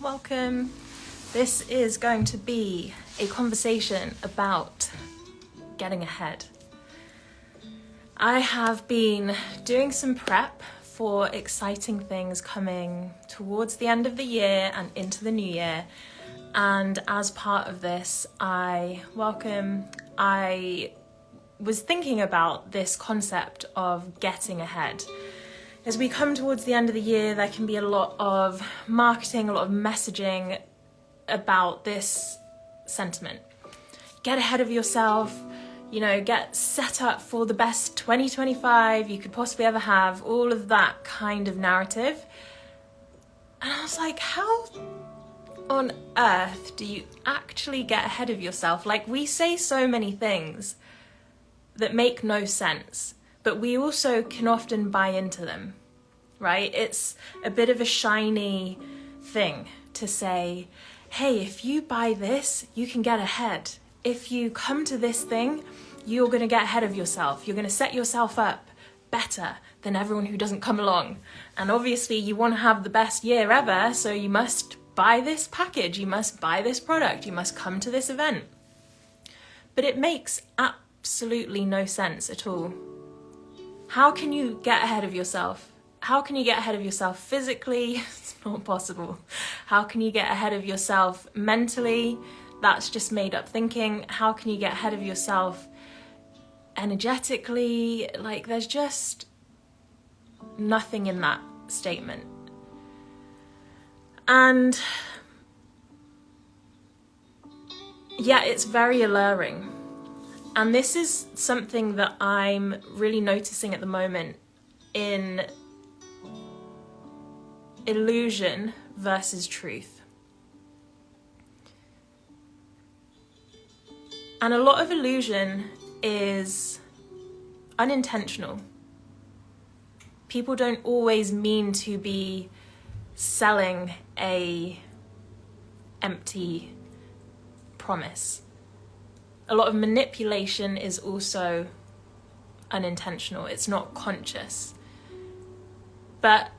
welcome. This is going to be a conversation about getting ahead. I have been doing some prep for exciting things coming towards the end of the year and into the new year. And as part of this, I was thinking about this concept of getting ahead. As we come towards the end of the year, there can be a lot of marketing, a lot of messaging about this sentiment. Get ahead of yourself, get set up for the best 2025 you could possibly ever have, all of that kind of narrative. And I was like, how on earth do you actually get ahead of yourself? Like, we say so many things that make no sense, but we also can often buy into them, right? It's a bit of a shiny thing to say, hey, if you buy this, you can get ahead. If you come to this thing, you're going to get ahead of yourself. You're going to set yourself up better than everyone who doesn't come along. And obviously you want to have the best year ever, so you must buy this package, you must buy this product, you must come to this event. But it makes absolutely no sense at all. How can you get ahead of yourself? How can you get ahead of yourself physically? It's not possible. How can you get ahead of yourself mentally? That's just made up thinking. How can you get ahead of yourself energetically? Like, there's just nothing in that statement. And yeah, it's very alluring. And this is something that I'm really noticing at the moment in illusion versus truth. And a lot of illusion is unintentional. People don't always mean to be selling a empty promise. A lot of manipulation is also unintentional. It's not conscious. But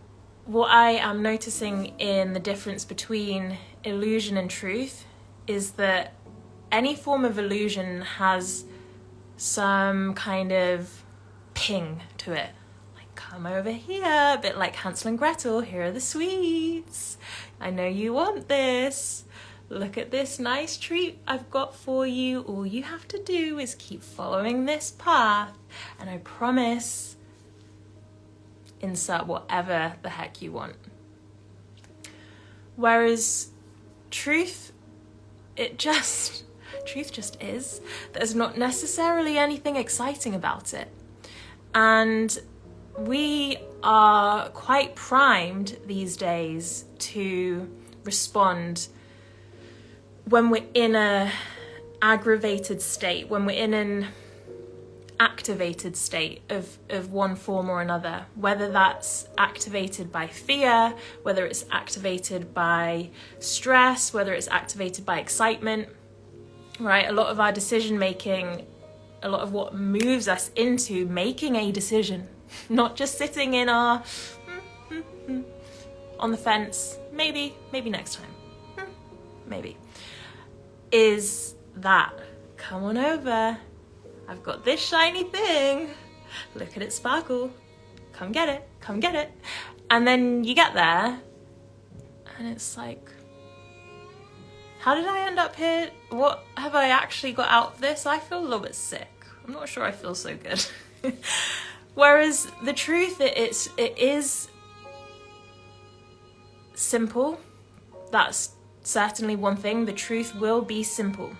what I am noticing in the difference between illusion and truth is that any form of illusion has some kind of ping to it. Like, come over here, a bit like Hansel and Gretel, here are the sweets. I know you want this. Look at this nice treat I've got for you. All you have to do is keep following this path, and I promise, insert whatever the heck you want. Whereas truth just is. There's not necessarily anything exciting about it. And we are quite primed these days to respond when we're in a aggravated state, when we're in an activated state of one form or another, whether that's activated by fear, whether it's activated by stress, whether it's activated by excitement, right? A lot of our decision making, a lot of what moves us into making a decision, not just sitting in our on the fence, maybe next time, maybe, is that, come on over, I've got this shiny thing, look at it sparkle, come get it. And then you get there and it's like, how did I end up here? What have I actually got out of this? I feel a little bit sick. I'm not sure I feel so good. Whereas the truth, it is simple. That's certainly one thing. The truth will be simple.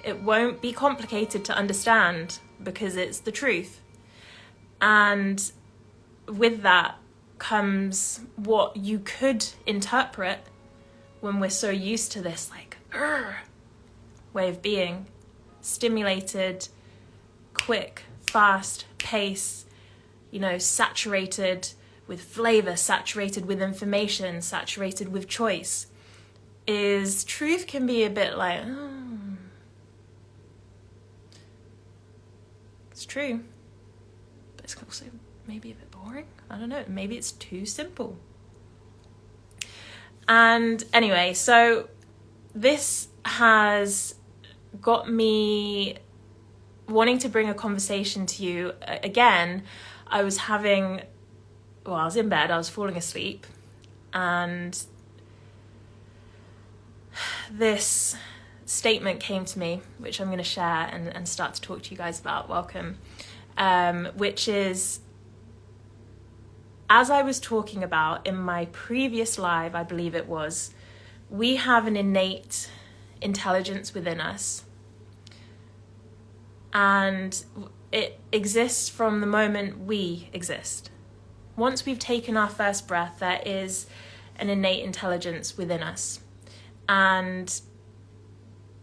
It won't be complicated to understand because it's the truth. And with that comes what you could interpret when we're so used to this like way of being, stimulated, quick, fast pace, saturated with flavor, saturated with information, saturated with choice. Is truth can be a bit like, it's true, but it's also maybe a bit boring. I don't know, maybe it's too simple. And anyway, so this has got me wanting to bring a conversation to you. Again, I was in bed, I was falling asleep, and this statement came to me, which I'm going to share and start to talk to you guys about. Welcome. Which is, as I was talking about in my previous live, I believe it was, we have an innate intelligence within us. And it exists from the moment we exist. Once we've taken our first breath, there is an innate intelligence within us. And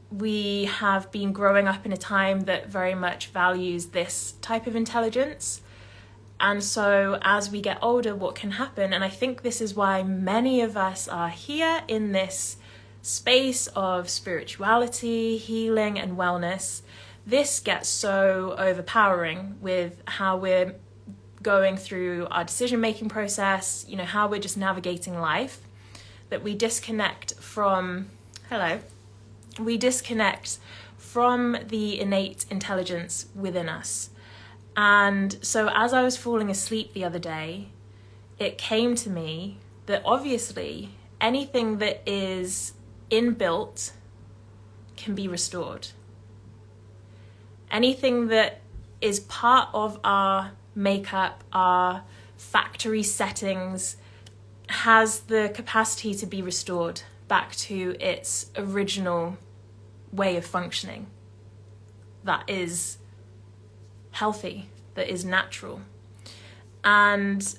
we have been growing up in a time that very much values this type of intelligence. And so as we get older, what can happen, and I think this is why many of us are here in this space of spirituality, healing, and wellness, this gets so overpowering with how we're going through our decision-making process, how we're just navigating life, that we disconnect from the innate intelligence within us. And so as I was falling asleep the other day, it came to me that obviously anything that is inbuilt can be restored. Anything that is part of our makeup, our factory settings, has the capacity to be restored back to its original way of functioning. That is healthy, that is natural. And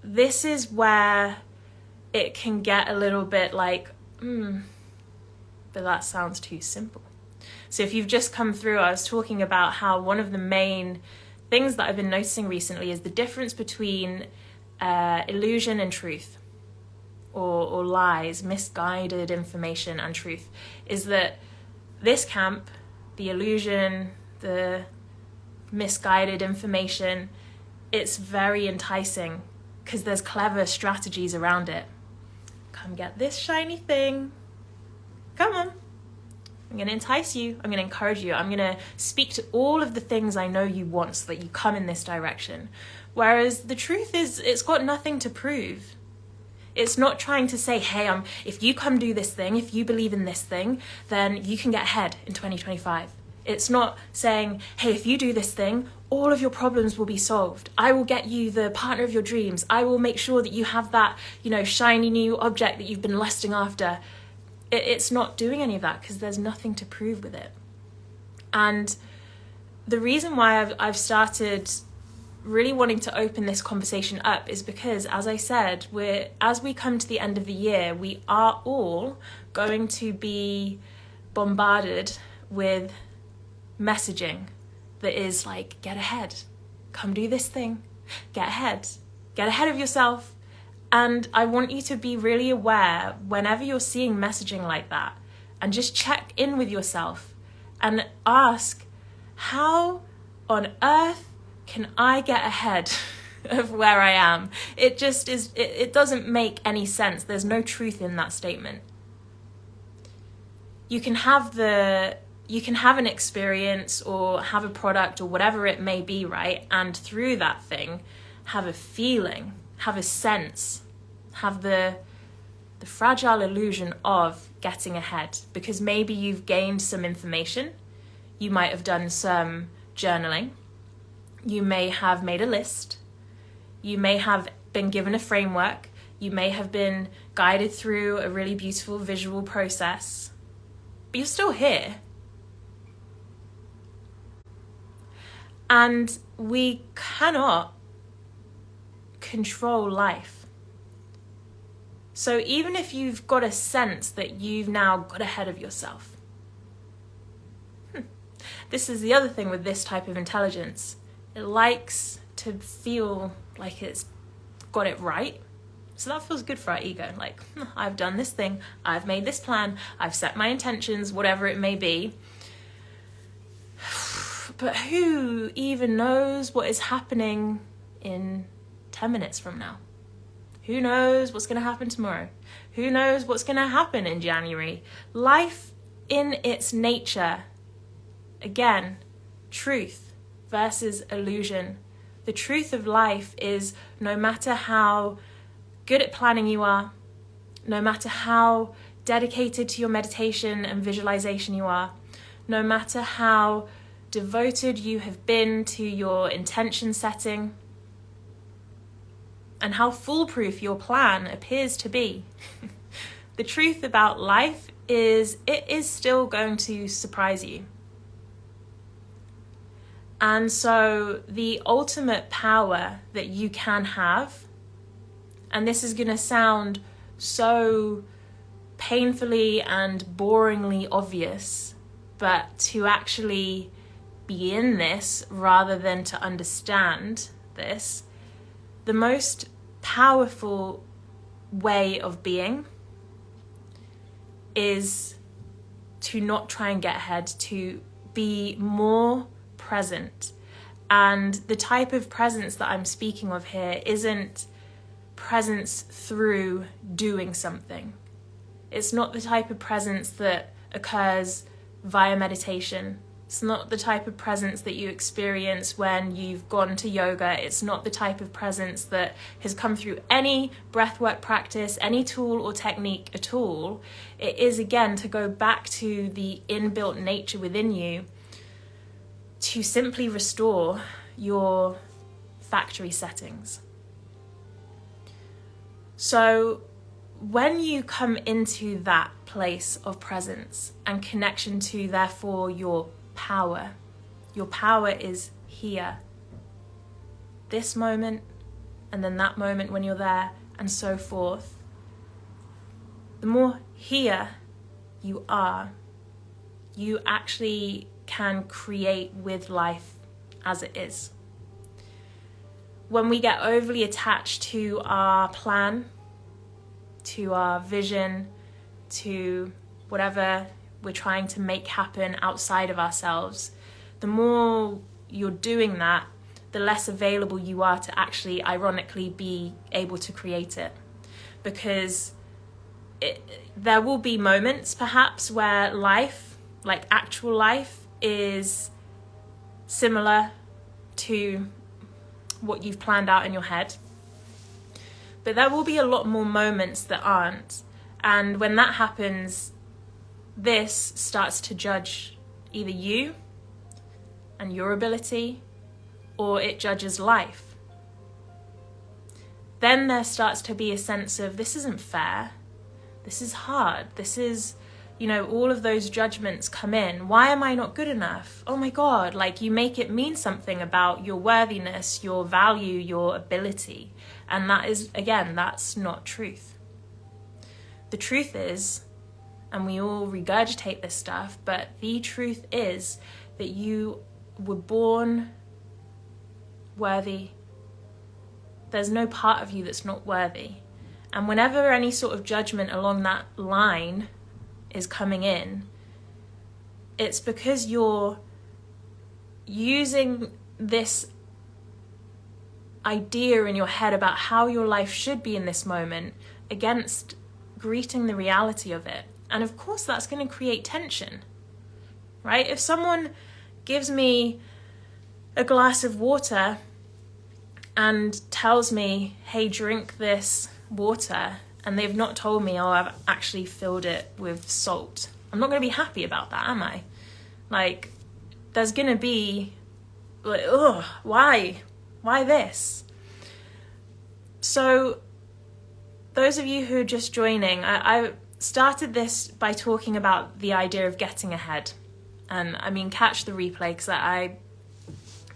this is where it can get a little bit like, but that sounds too simple. So if you've just come through, I was talking about how one of the main things that I've been noticing recently is the difference between illusion and truth, or lies, misguided information and truth, is that this camp, the illusion, the misguided information, it's very enticing because there's clever strategies around it. Come get this shiny thing. Come on. I'm going to entice you. I'm going to encourage you. I'm going to speak to all of the things I know you want so that you come in this direction. Whereas the truth is, it's got nothing to prove. It's not trying to say, hey, if you come do this thing, if you believe in this thing, then you can get ahead in 2025. It's not saying, hey, if you do this thing, all of your problems will be solved. I will get you the partner of your dreams. I will make sure that you have that, shiny new object that you've been lusting after. It's not doing any of that because there's nothing to prove with it. And the reason why I've started really wanting to open this conversation up is because, as I said, as we come to the end of the year, we are all going to be bombarded with messaging that is like, get ahead, come do this thing, get ahead of yourself. And I want you to be really aware whenever you're seeing messaging like that, and just check in with yourself and ask, how on earth can I get ahead of where I am? It just is, it doesn't make any sense. There's no truth in that statement. You can have an experience or have a product or whatever it may be, right? And through that thing, have a feeling, have a sense, have the fragile illusion of getting ahead, because maybe you've gained some information. You might have done some journaling. You may have made a list. You may have been given a framework. You may have been guided through a really beautiful visual process, but you're still here. And we cannot control life. So even if you've got a sense that you've now got ahead of yourself, this is the other thing with this type of intelligence. It likes to feel like it's got it right. So that feels good for our ego. Like, I've done this thing, I've made this plan, I've set my intentions, whatever it may be. But who even knows what is happening in 10 minutes from now? Who knows what's going to happen tomorrow? Who knows what's going to happen in January? Life in its nature, again, truth versus illusion. The truth of life is no matter how good at planning you are, no matter how dedicated to your meditation and visualization you are, no matter how devoted you have been to your intention setting, and how foolproof your plan appears to be, the truth about life is it is still going to surprise you. And so the ultimate power that you can have, and this is going to sound so painfully and boringly obvious, but to actually be in this rather than to understand this, the most powerful way of being is to not try and get ahead, to be more present. And the type of presence that I'm speaking of here isn't presence through doing something. It's not the type of presence that occurs via meditation. It's not the type of presence that you experience when you've gone to yoga. It's not the type of presence that has come through any breathwork practice, any tool or technique at all. It is, again, to go back to the inbuilt nature within you to simply restore your factory settings. So when you come into that place of presence and connection to, therefore, your power is here, this moment, and then that moment when you're there, and so forth. The more here you are, you actually can create with life as it is. When we get overly attached to our plan, to our vision, to whatever we're trying to make happen outside of ourselves, the more you're doing that, the less available you are to actually, ironically, be able to create it. Because there will be moments, perhaps, where life, like actual life, is similar to what you've planned out in your head. But there will be a lot more moments that aren't. And when that happens, this starts to judge either you and your ability, or it judges life. Then there starts to be a sense of, this isn't fair, this is hard, this is, all of those judgments come in. Why am I not good enough? Oh my God, you make it mean something about your worthiness, your value, your ability. And that is, again, that's not truth. The truth is, and we all regurgitate this stuff, but the truth is that you were born worthy. There's no part of you that's not worthy. And whenever any sort of judgment along that line is coming in, it's because you're using this idea in your head about how your life should be in this moment against greeting the reality of it. And of course that's going to create tension, right? If someone gives me a glass of water and tells me, hey, drink this water, and they've not told me, oh, I've actually filled it with salt, I'm not going to be happy about that, am I? There's going to be, why this? So those of you who are just joining, I started this by talking about the idea of getting ahead. And catch the replay, because I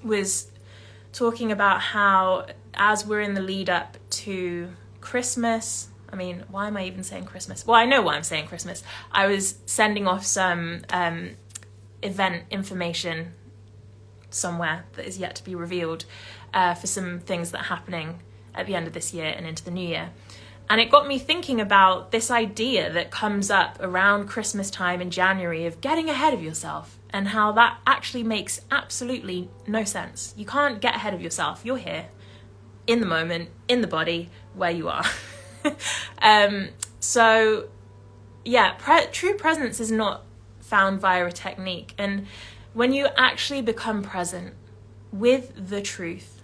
was talking about how, as we're in the lead up to Christmas, why am I even saying Christmas? Well, I know why I'm saying Christmas. I was sending off some event information somewhere that is yet to be revealed for some things that are happening at the end of this year and into the new year. And it got me thinking about this idea that comes up around Christmas time in January of getting ahead of yourself, and how that actually makes absolutely no sense. You can't get ahead of yourself. You're here. in the moment, in the body, where you are. So yeah, true presence is not found via a technique. And when you actually become present with the truth,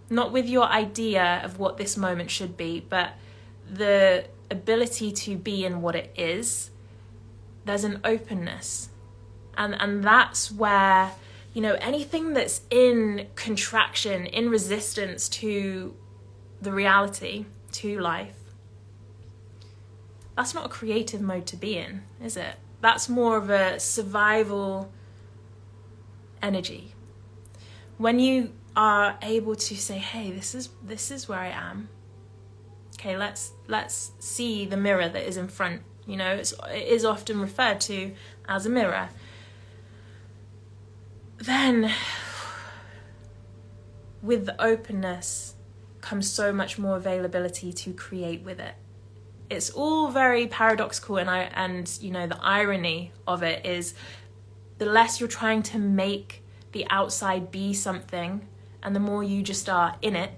not with your idea of what this moment should be, but the ability to be in what it is, there's an openness. And that's where, you know, anything that's in contraction, in resistance to the reality, to life, that's not a creative mode to be in, is it? That's more of a survival energy. When you are able to say, hey, this is where I am. Okay, let's see the mirror that is in front. You know, it is often referred to as a mirror. Then, with the openness comes so much more availability to create with it. It's all very paradoxical, and you know, the irony of it is the less you're trying to make the outside be something, and the more you just are in it,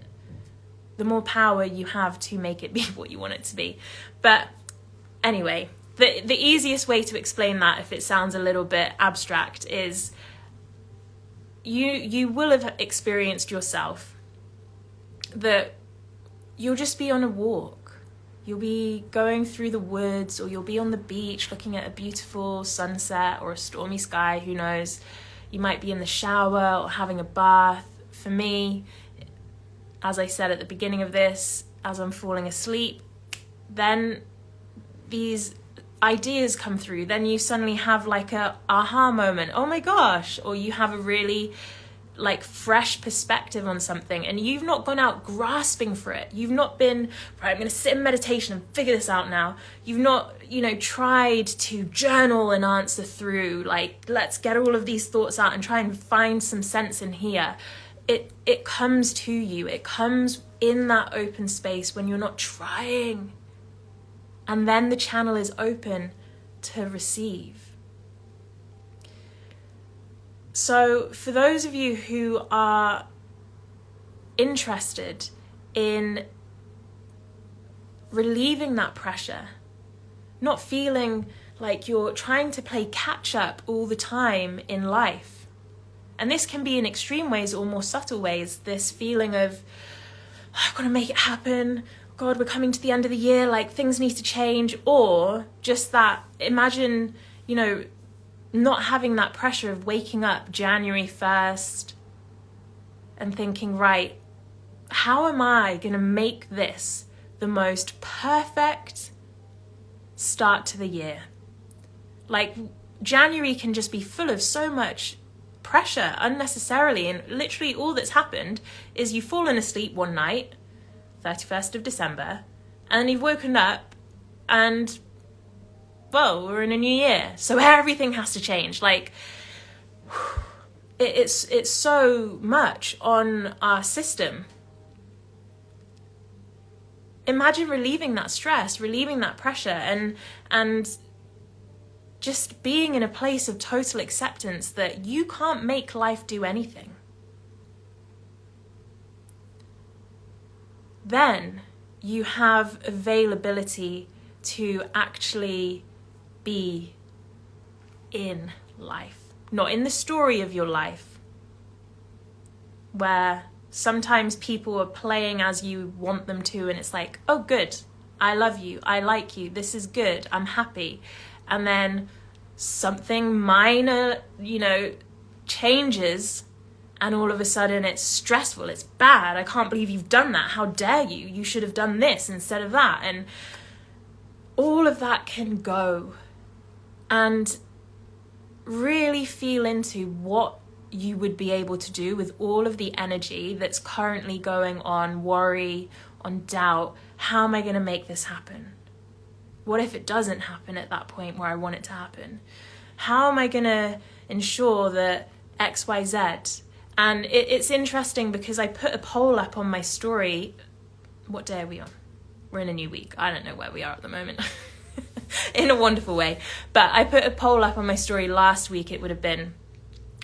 the more power you have to make it be what you want it to be. But anyway, the easiest way to explain that, if it sounds a little bit abstract, is you will have experienced yourself that you'll just be on a walk. You'll be going through the woods, or you'll be on the beach looking at a beautiful sunset or a stormy sky, who knows. You might be in the shower or having a bath. For me, as I said at the beginning of this, as I'm falling asleep, then these ideas come through. Then you suddenly have like a aha moment. Oh my gosh. Or you have a really like fresh perspective on something, and you've not gone out grasping for it. You've not been, right, I'm going to sit in meditation and figure this out now. You've not, you know, tried to journal and answer through, like, let's get all of these thoughts out and try and find some sense in here. It comes to you. It comes in that open space when you're not trying. And then the channel is open to receive. So for those of you who are interested in relieving that pressure, not feeling like you're trying to play catch up all the time in life, and this can be in extreme ways or more subtle ways, this feeling of, oh, I've got to make it happen, God, we're coming to the end of the year, like things need to change, or just that, imagine, you know, not having that pressure of waking up January 1st and thinking, right, how am I going to make this the most perfect start to the year? Like, January can just be full of so much pressure unnecessarily, and literally all that's happened is you've fallen asleep one night, 31st of December, and you've woken up and, well, we're in a new year, so everything has to change. Like, it's so much on our system. Imagine relieving that stress, relieving that pressure, and just being in a place of total acceptance that you can't make life do anything. Then you have availability to actually be in life, not in the story of your life, where sometimes people are playing as you want them to, and it's like, oh good, I love you, I like you, this is good, I'm happy. And then something minor, you know, changes, and all of a sudden it's stressful, it's bad, I can't believe you've done that, how dare you, you should have done this instead of that. And all of that can go, and really feel into what you would be able to do with all of the energy that's currently going on worry, on doubt. How am I going to make this happen? What if it doesn't happen at that point where I want it to happen? How am I going to ensure that X, Y, Z? And it's interesting because I put a poll up on my story. What day are we on? We're in a new week. I don't know where we are at the moment. In a wonderful way. But I put a poll up on my story last week, it would have been,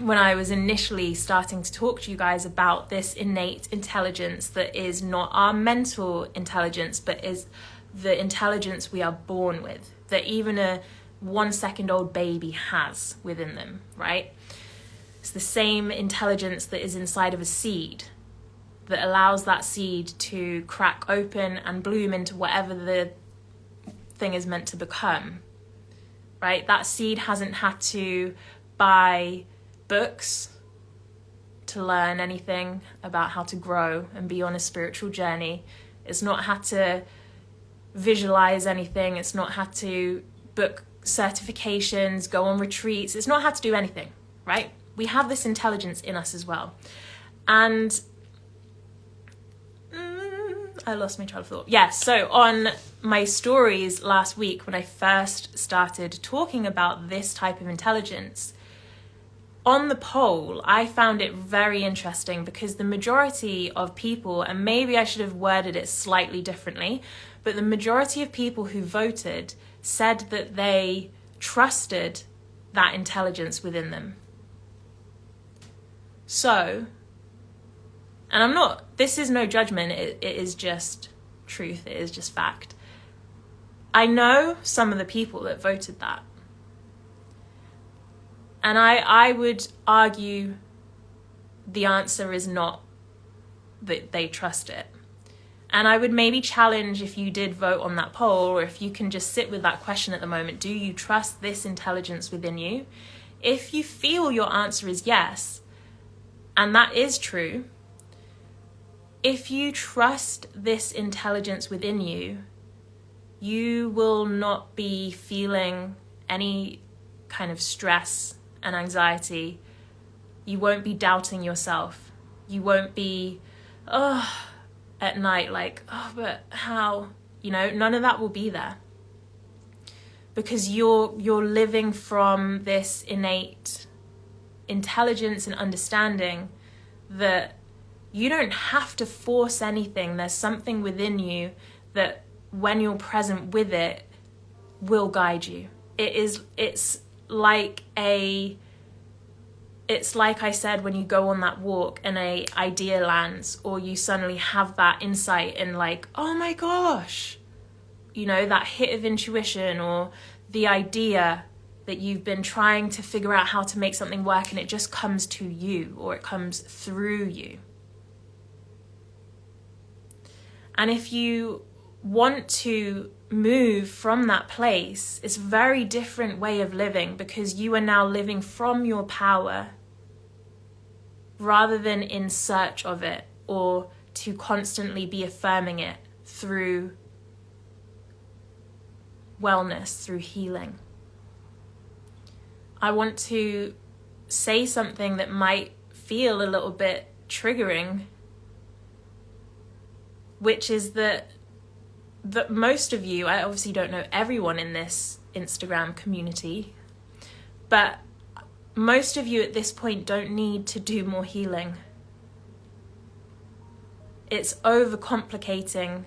when I was initially starting to talk to you guys about this innate intelligence that is not our mental intelligence, but is the intelligence we are born with, that even a 1 second old baby has within them, right? It's the same intelligence that is inside of a seed that allows that seed to crack open and bloom into whatever the thing is meant to become, right? That seed hasn't had to buy books to learn anything about how to grow and be on a spiritual journey. It's not had to visualize anything. It's not had to book certifications, go on retreats. It's not had to do anything, right? We have this intelligence in us as well. And I lost my train of thought. Yeah, so on my stories last week, when I first started talking about this type of intelligence, on the poll, I found it very interesting because the majority of people, and maybe I should have worded it slightly differently, but the majority of people who voted said that they trusted that intelligence within them. So, and this is no judgment, it is just truth, it is just fact. I know some of the people that voted that. And I would argue the answer is not that they trust it. And I would maybe challenge, if you did vote on that poll, or if you can just sit with that question at the moment, do you trust this intelligence within you? If you feel your answer is yes, and that is true, if you trust this intelligence within you, you will not be feeling any kind of stress and anxiety. You won't be doubting yourself. You won't be, at night like, but how? None of that will be there. Because you're living from this innate intelligence and understanding that you don't have to force anything. There's something within you that when you're present with it will guide you. It's like I said, when you go on that walk and a idea lands, or you suddenly have that insight and like, oh my gosh, that hit of intuition, or the idea that you've been trying to figure out how to make something work and it just comes to you, or it comes through you. And if you want to move from that place, it's a very different way of living, because you are now living from your power rather than in search of it, or to constantly be affirming it through wellness, through healing. I want to say something that might feel a little bit triggering, which is that most of you, I obviously don't know everyone in this Instagram community, but most of you at this point don't need to do more healing. It's overcomplicating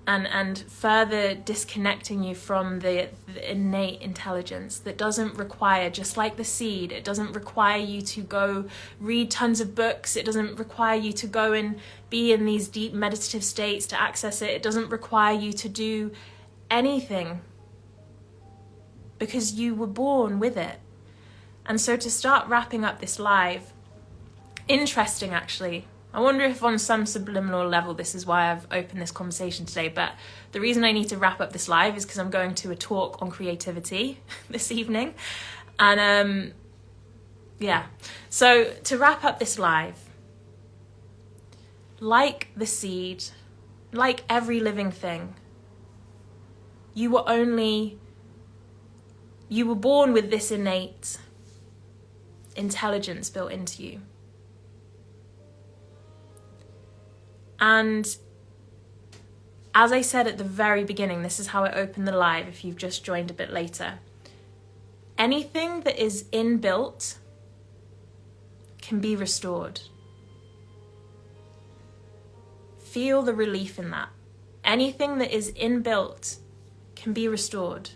and further disconnecting you from the innate intelligence that doesn't require, just like the seed, it doesn't require you to go read tons of books. It doesn't require you to go and be in these deep meditative states to access it. It doesn't require you to do anything, because you were born with it. And so to start wrapping up this live, interesting actually, I wonder if on some subliminal level this is why I've opened this conversation today, but the reason I need to wrap up this live is because I'm going to a talk on creativity this evening. And so to wrap up this live, like the seed, like every living thing, you were born with this innate intelligence built into you. And as I said at the very beginning, this is how I opened the live if you've just joined a bit later. Anything that is inbuilt can be restored. Feel the relief in that. Anything that is inbuilt can be restored.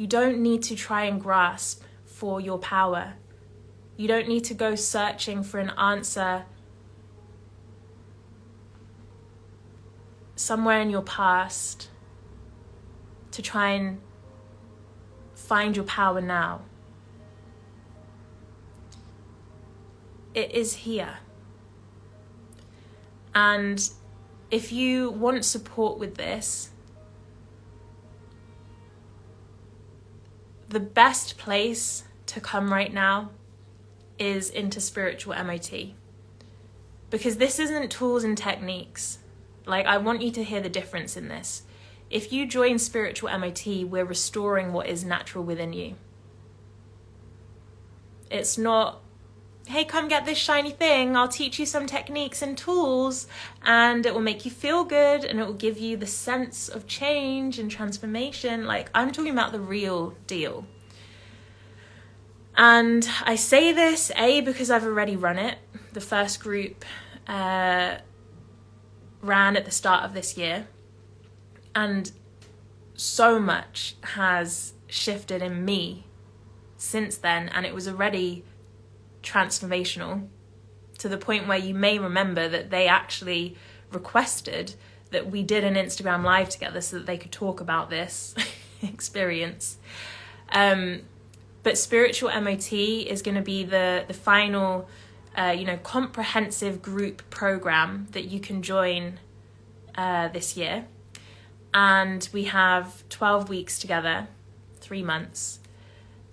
You don't need to try and grasp for your power. You don't need to go searching for an answer somewhere in your past to try and find your power now. It is here. And if you want support with this, the best place to come right now is into spiritual MOT. Because this isn't tools and techniques. Like, I want you to hear the difference in this. If you join spiritual MOT, we're restoring what is natural within you. It's not, hey, come get this shiny thing, I'll teach you some techniques and tools, and it will make you feel good, and it will give you the sense of change and transformation. Like, I'm talking about the real deal. And I say this, A, because I've already run it. The first group ran at the start of this year. And so much has shifted in me since then. And it was already transformational to the point where you may remember that they actually requested that we did an Instagram live together so that they could talk about this experience. But spiritual MOT is going to be the final, comprehensive group program that you can join this year. And we have 12 weeks together, 3 months.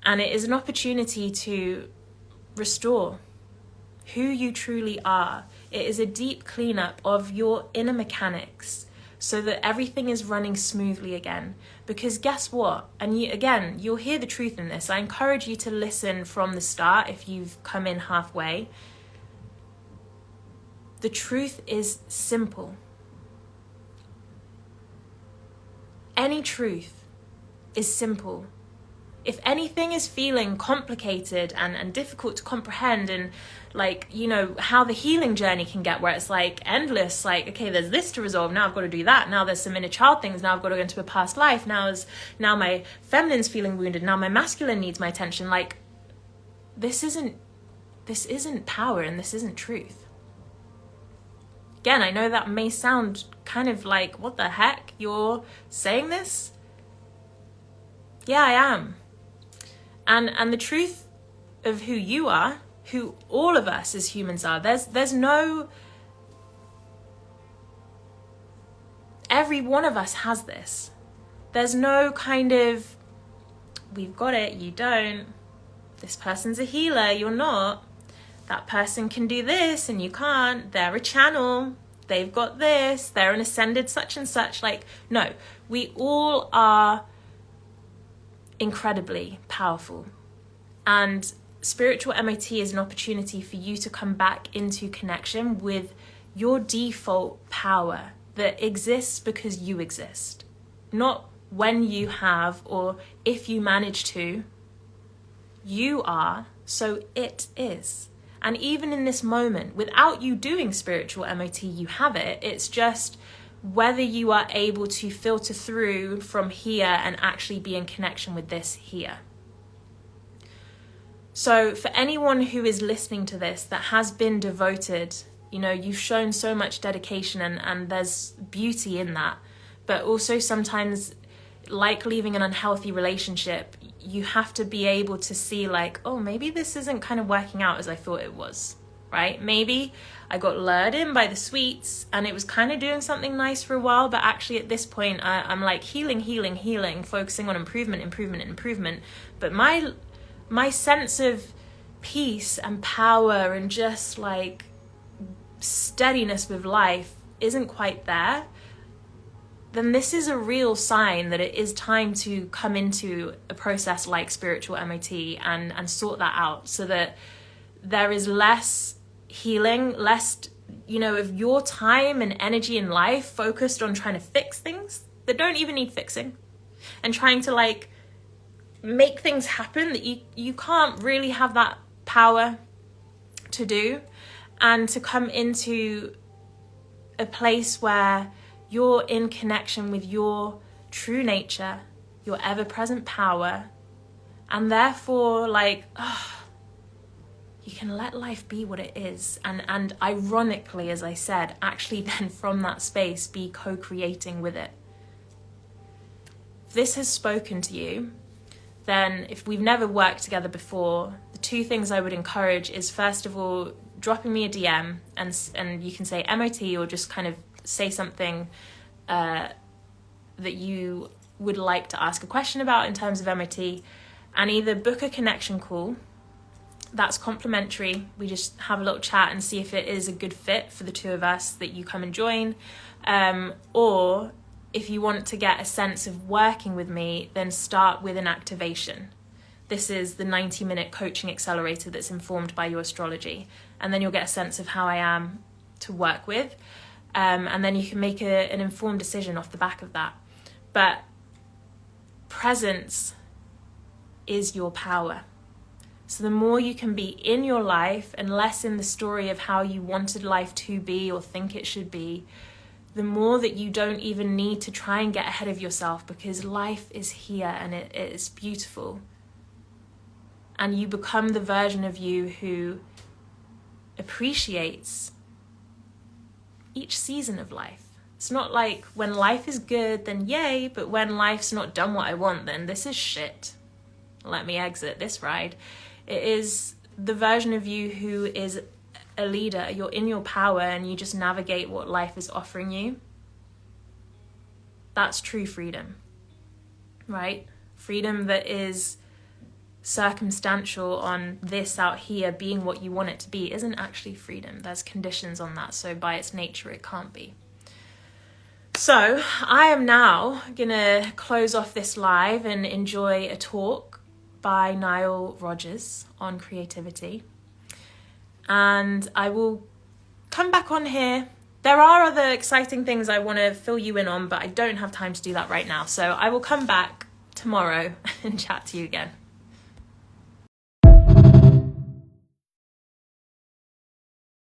And it is an opportunity to restore who you truly are. It is a deep cleanup of your inner mechanics so that everything is running smoothly again. Because guess what? And you'll hear the truth in this. I encourage you to listen from the start if you've come in halfway. The truth is simple. Any truth is simple. If anything is feeling complicated and difficult to comprehend, and how the healing journey can get, where it's like endless, like, okay, there's this to resolve, now I've got to do that, now there's some inner child things, now I've got to go into a past life, now my feminine's feeling wounded, now my masculine needs my attention. Like, this isn't power, and this isn't truth. Again, I know that may sound kind of like, what the heck, you're saying this? Yeah, I am. And the truth of who you are, who all of us as humans are, there's no, every one of us has this. There's no kind of, we've got it, you don't. This person's a healer, you're not. That person can do this and you can't. They're a channel, they've got this, they're an ascended such and such. Like, no, we all are incredibly powerful. And spiritual MOT is an opportunity for you to come back into connection with your default power that exists because you exist. Not when you have or if you manage to. You are, so it is. And even in this moment, without you doing spiritual MOT, you have it. It's just whether you are able to filter through from here and actually be in connection with this here. So for anyone who is listening to this that has been devoted, you've shown so much dedication and there's beauty in that. But also sometimes, like leaving an unhealthy relationship, you have to be able to see like, oh, maybe this isn't kind of working out as I thought it was, right? Maybe I got lured in by the sweets and it was kind of doing something nice for a while, but actually at this point I'm like healing, focusing on improvement. But my sense of peace and power and just like steadiness with life isn't quite there. Then this is a real sign that it is time to come into a process like spiritual MOT and sort that out, so that there is less healing, less, of your time and energy in life focused on trying to fix things that don't even need fixing, and trying to like make things happen that you can't really have that power to do, and to come into a place where you're in connection with your true nature, your ever-present power, and therefore, like, you can let life be what it is. And ironically, as I said, actually then from that space, be co-creating with it. If this has spoken to you, then if we've never worked together before, the two things I would encourage is, first of all, dropping me a DM, and you can say MOT, or just kind of say something that you would like to ask a question about in terms of MOT, and either book a connection call. That's complimentary. We just have a little chat and see if it is a good fit for the two of us, that you come and join. Or if you want to get a sense of working with me, then start with an activation. This is the 90-minute coaching accelerator that's informed by your astrology. And then you'll get a sense of how I am to work with. And then you can make an informed decision off the back of that. But presence is your power. So the more you can be in your life and less in the story of how you wanted life to be or think it should be, the more that you don't even need to try and get ahead of yourself, because life is here and it is beautiful. And you become the version of you who appreciates each season of life. It's not like when life is good, then yay, but when life's not done what I want, then this is shit. Let me exit this ride. It is the version of you who is a leader. You're in your power and you just navigate what life is offering you. That's true freedom, right? Freedom that is circumstantial on this out here being what you want it to be isn't actually freedom. There's conditions on that, so by its nature it can't be. So I am now gonna close off this live and enjoy a talk by Nile Rodgers on creativity, and I will come back on here. There are other exciting things I want to fill you in on, but I don't have time to do that right now, so I will come back tomorrow and chat to you again.